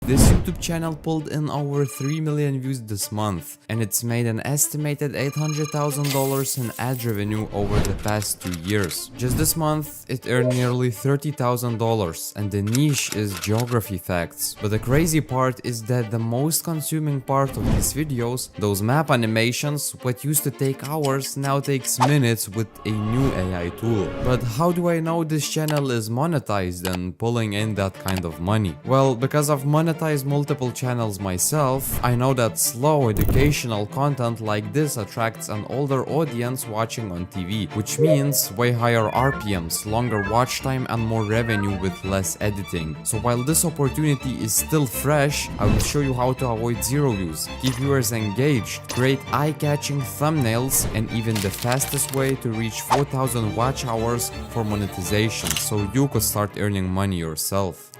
This YouTube channel pulled in over 3 million views this month, and it's made an estimated $800,000 in ad revenue over the past 2 years. Just this month, it earned nearly $30,000, and the niche is geography facts. But the crazy part is that the most consuming part of these videos, those map animations, what used to take hours now takes minutes with a new AI tool. But how do I know this channel is monetized and pulling in that kind of money? Well, because I've monetized multiple channels myself, I know that slow educational content like this attracts an older audience watching on TV, which means way higher RPMs, longer watch time and more revenue with less editing. So while this opportunity is still fresh, I will show you how to avoid zero views, keep viewers engaged, create eye-catching thumbnails, and even the fastest way to reach 4,000 watch hours for monetization, so you could start earning money yourself.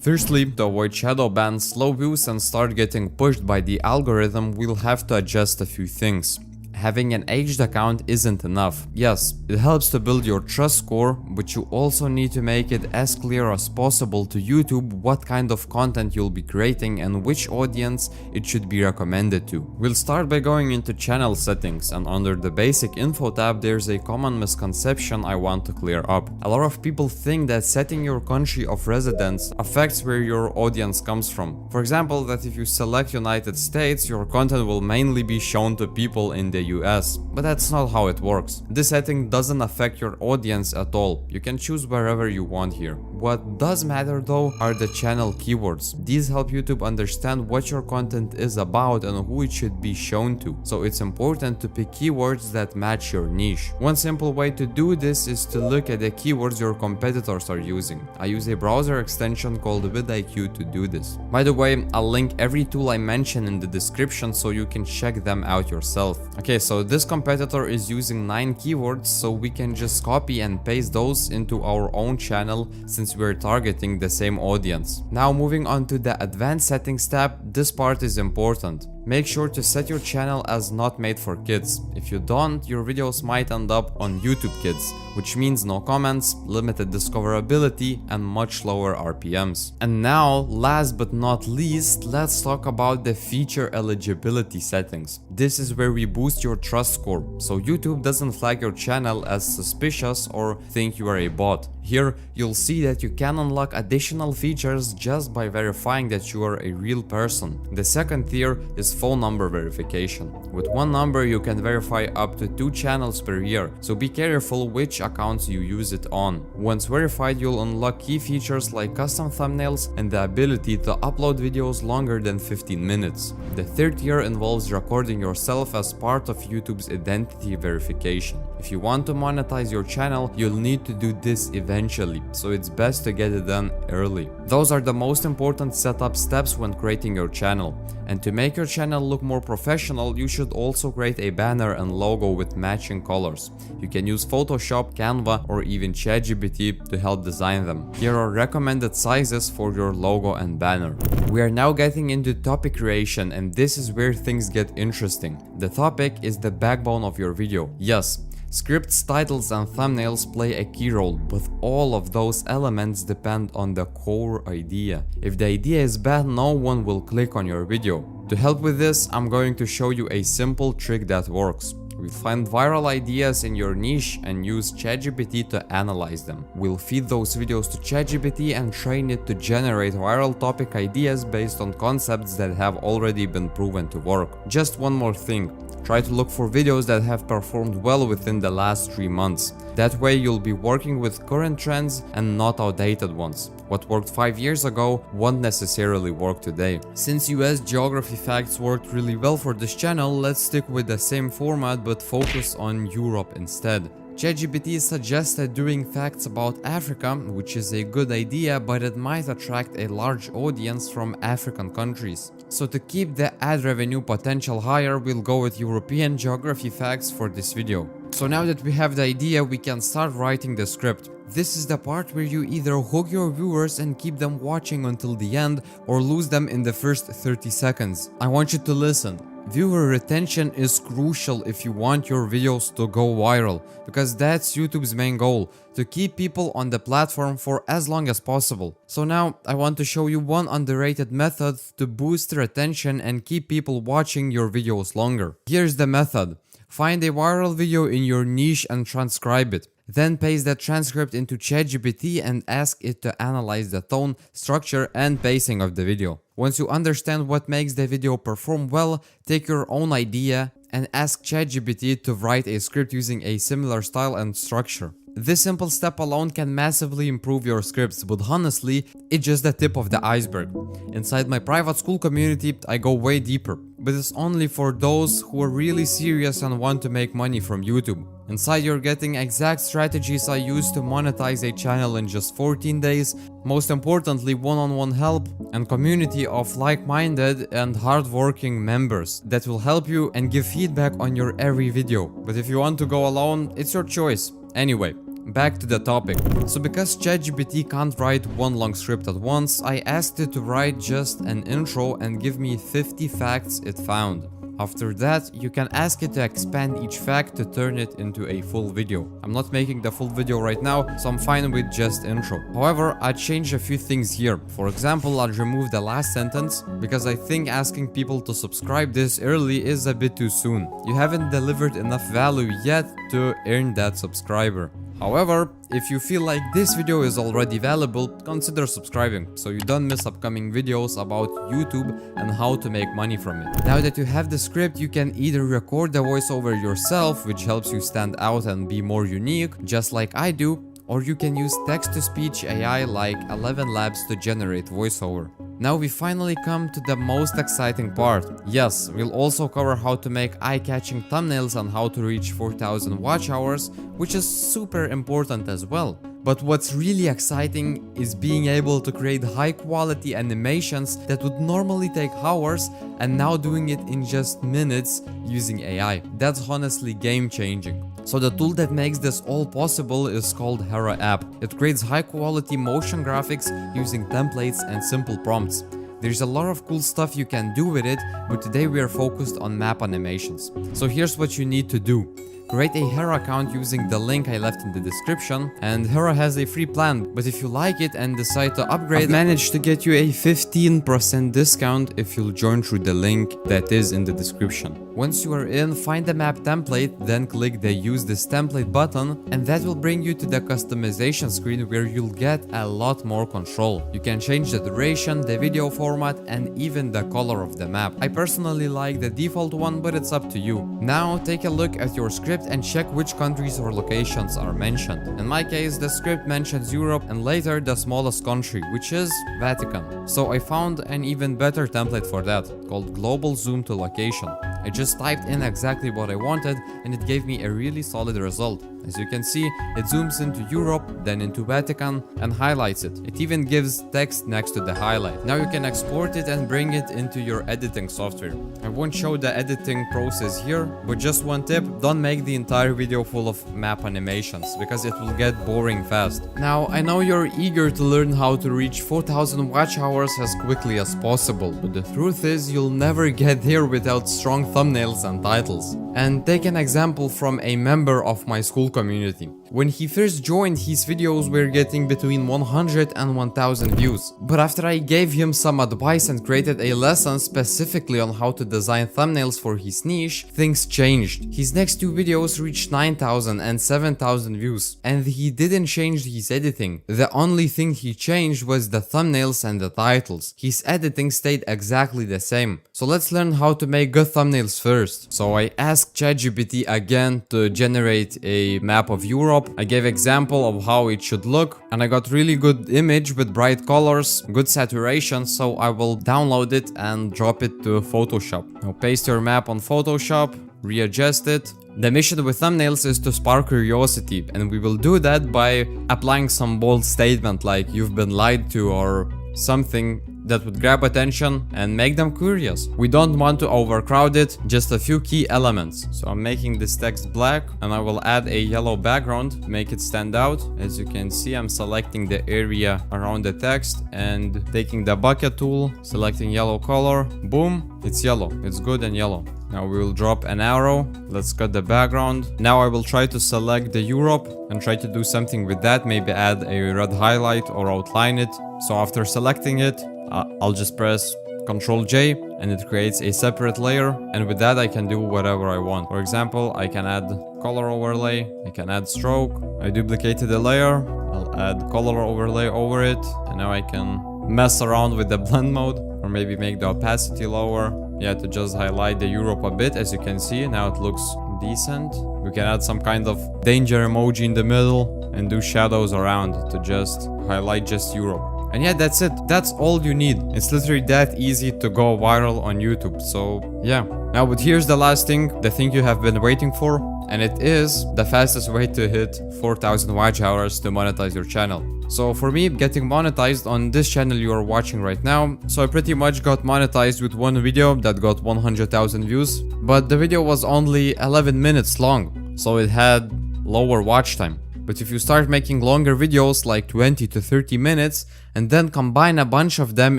Firstly, to avoid shadow bans, slow views, and start getting pushed by the algorithm, we'll have to adjust a few things. Having an aged account isn't enough. Yes, it helps to build your trust score, but you also need to make it as clear as possible to YouTube what kind of content you'll be creating and which audience it should be recommended to. We'll start by going into channel settings, and under the basic info tab there's a common misconception I want to clear up. A lot of people think that setting your country of residence affects where your audience comes from. For example, that if you select United States, your content will mainly be shown to people in the US, but that's not how it works. This setting doesn't affect your audience at all. You can choose wherever you want here. What does matter though are the channel keywords. These help YouTube understand what your content is about and who it should be shown to. So it's important to pick keywords that match your niche. One simple way to do this is to look at the keywords your competitors are using. I use a browser extension called vidIQ to do this. By the way, I'll link every tool I mention in the description so you can check them out yourself. Okay, so this competitor is using 9 keywords, so we can just copy and paste those into our own channel since we're targeting the same audience. Now moving on to the advanced settings tab, this part is important. Make sure to set your channel as not made for kids. If you don't, your videos might end up on YouTube Kids, which means no comments, limited discoverability, and much lower RPMs. And now, last but not least, let's talk about the feature eligibility settings. This is where we boost your trust score, so YouTube doesn't flag your channel as suspicious or think you are a bot. Here, you'll see that you can unlock additional features just by verifying that you are a real person. The second tier is phone number verification. With one number, you can verify up to 2 channels per year, so be careful which accounts you use it on. Once verified, you'll unlock key features like custom thumbnails and the ability to upload videos longer than 15 minutes. The third tier involves recording yourself as part of YouTube's identity verification. If you want to monetize your channel, you'll need to do this eventually, so it's best to get it done early. Those are the most important setup steps when creating your channel. And to make your channel look more professional, you should also create a banner and logo with matching colors. You can use Photoshop, Canva, or even ChatGPT to help design them. Here are recommended sizes for your logo and banner. We are now getting into topic creation, and this is where things get interesting. The topic is the backbone of your video. Yes, scripts, titles, and thumbnails play a key role, but all of those elements depend on the core idea. If the idea is bad, no one will click on your video. To help with this, I'm going to show you a simple trick that works. We'll find viral ideas in your niche and use ChatGPT to analyze them. We'll feed those videos to ChatGPT and train it to generate viral topic ideas based on concepts that have already been proven to work. Just one more thing. Try to look for videos that have performed well within the last 3 months. That way you'll be working with current trends and not outdated ones. What worked 5 years ago won't necessarily work today. Since US geography facts worked really well for this channel, let's stick with the same format but focus on Europe instead. ChatGPT suggested doing facts about Africa, which is a good idea, but it might attract a large audience from African countries. So to keep the ad revenue potential higher, we'll go with European geography facts for this video. So now that we have the idea, we can start writing the script. This is the part where you either hook your viewers and keep them watching until the end, or lose them in the first 30 seconds. I want you to listen. Viewer retention is crucial if you want your videos to go viral, because that's YouTube's main goal, to keep people on the platform for as long as possible. So now I want to show you one underrated method to boost retention and keep people watching your videos longer. Here's the method. Find a viral video in your niche and transcribe it. Then paste that transcript into ChatGPT and ask it to analyze the tone, structure, and pacing of the video. Once you understand what makes the video perform well, take your own idea and ask ChatGPT to write a script using a similar style and structure. This simple step alone can massively improve your scripts, but honestly, it's just the tip of the iceberg. Inside my private school community, I go way deeper, but it's only for those who are really serious and want to make money from YouTube. Inside you're getting exact strategies I use to monetize a channel in just 14 days, most importantly one-on-one help and community of like-minded and hardworking members that will help you and give feedback on your every video. But if you want to go alone, it's your choice. Anyway, back to the topic. So because ChatGPT can't write one long script at once, I asked it to write just an intro and give me 50 facts it found. After that, you can ask it to expand each fact to turn it into a full video. I'm not making the full video right now, so I'm fine with just intro. However, I changed a few things here. For example, I'll remove the last sentence because I think asking people to subscribe this early is a bit too soon. You haven't delivered enough value yet to earn that subscriber. However, if you feel like this video is already valuable, consider subscribing so you don't miss upcoming videos about YouTube and how to make money from it. Now that you have the script, you can either record the voiceover yourself, which helps you stand out and be more unique, just like I do, or you can use text-to-speech AI like 11 Labs to generate voiceover. Now we finally come to the most exciting part. Yes, we'll also cover how to make eye-catching thumbnails and how to reach 4,000 watch hours, which is super important as well. But what's really exciting is being able to create high-quality animations that would normally take hours and now doing it in just minutes using AI. That's honestly game-changing. So the tool that makes this all possible is called Hera app. It creates high-quality motion graphics using templates and simple prompts. There's a lot of cool stuff you can do with it, but today we are focused on map animations. So here's what you need to do. Create a Hera account using the link I left in the description, and Hera has a free plan, but if you like it and decide to upgrade, I've managed to get you a 15% discount if you'll join through the link that is in the description. Once you are in, find the map template, then click the use this template button, and that will bring you to the customization screen where you'll get a lot more control. You can change the duration, the video format, and even the color of the map. I personally like the default one, but it's up to you. Now take a look at your script and check which countries or locations are mentioned. In my case, the script mentions Europe and later the smallest country, which is Vatican. So I found an even better template for that, called Global Zoom to Location. I just typed in exactly what I wanted and it gave me a really solid result. As you can see, it zooms into Europe, then into Vatican and highlights it. It even gives text next to the highlight. Now you can export it and bring it into your editing software. I won't show the editing process here, but just one tip, don't make the entire video full of map animations, because it will get boring fast. Now, I know you're eager to learn how to reach 4,000 watch hours as quickly as possible, but the truth is you'll never get there without strong thumbnails and titles. And take an example from a member of my school community. When he first joined, his videos were getting between 100 and 1000 views. But after I gave him some advice and created a lesson specifically on how to design thumbnails for his niche, things changed. His next two videos reached 9,000 and 7,000 views. And he didn't change his editing. The only thing he changed was the thumbnails and the titles. His editing stayed exactly the same. So let's learn how to make good thumbnails first. So I asked ChatGPT again to generate a map of Europe. I gave example of how it should look and I got really good image with bright colors, good saturation, so I will download it and drop it to Photoshop. Now paste your map on Photoshop, readjust it. The mission with thumbnails is to spark curiosity, and we will do that by applying some bold statement like "you've been lied to" or something that would grab attention and make them curious. We don't want to overcrowd it, just a few key elements. So I'm making this text black and I will add a yellow background, make it stand out. As you can see, I'm selecting the area around the text and taking the bucket tool, selecting yellow color. Boom, it's yellow. It's good and yellow. Now we will drop an arrow. Let's cut the background. Now I will try to select the Europe and try to do something with that. Maybe add a red highlight or outline it. So after selecting it, I'll just press Ctrl J and it creates a separate layer. And with that, I can do whatever I want. For example, I can add color overlay. I can add stroke. I duplicated the layer. I'll add color overlay over it. And now I can mess around with the blend mode or maybe make the opacity lower. Yeah, to just highlight the Europe a bit. As you can see, now it looks decent. We can add some kind of danger emoji in the middle and do shadows around to just highlight just Europe. And yeah, that's it. That's all you need. It's literally that easy to go viral on YouTube. So yeah. Now, but here's the last thing, the thing you have been waiting for. And it is the fastest way to hit 4,000 watch hours to monetize your channel. So for me, getting monetized on this channel you are watching right now, so I pretty much got monetized with one video that got 100,000 views. But the video was only 11 minutes long, so it had lower watch time. But if you start making longer videos like 20 to 30 minutes and then combine a bunch of them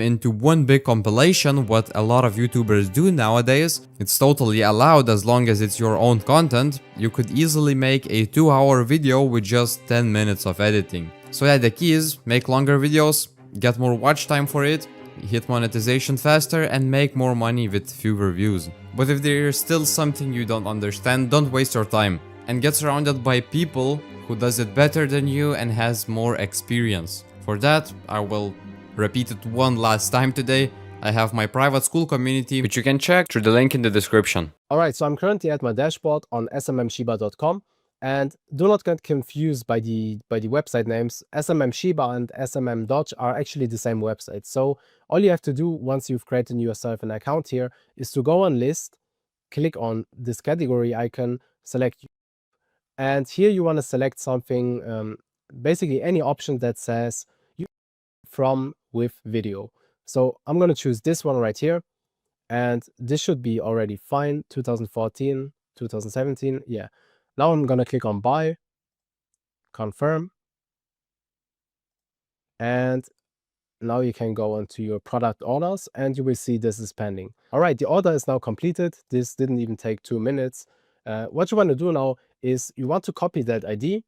into one big compilation, what a lot of YouTubers do nowadays, it's totally allowed as long as it's your own content. You could easily make a 2-hour video with just 10 minutes of editing. So yeah, the key is make longer videos, get more watch time for it, hit monetization faster and make more money with fewer views. But if there is still something you don't understand, don't waste your time and get surrounded by people who does it better than you and has more experience. For that, I will repeat it one last time today. I have my private school community, which you can check through the link in the description. Alright, so I'm currently at my dashboard on smmshiba.com, and do not get confused by the website names. SMM Shiba and SMM Dodge are actually the same website. So all you have to do once you've created yourself an account here is to go on list, click on this category icon, select, and here you want to select something, basically any option that says from with video. So I'm going to choose this one right here, and this should be already fine. 2014, 2017, yeah. Now I'm going to click on buy, confirm, and now you can go onto your product orders and you will see this is pending. All right, the order is now completed. This didn't even take 2 minutes. What you want to do now is you want to copy that ID,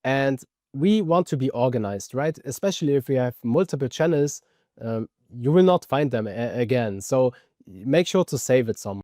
and we want to be organized, right? Especially if we have multiple channels, you will not find them again. So make sure to save it somewhere.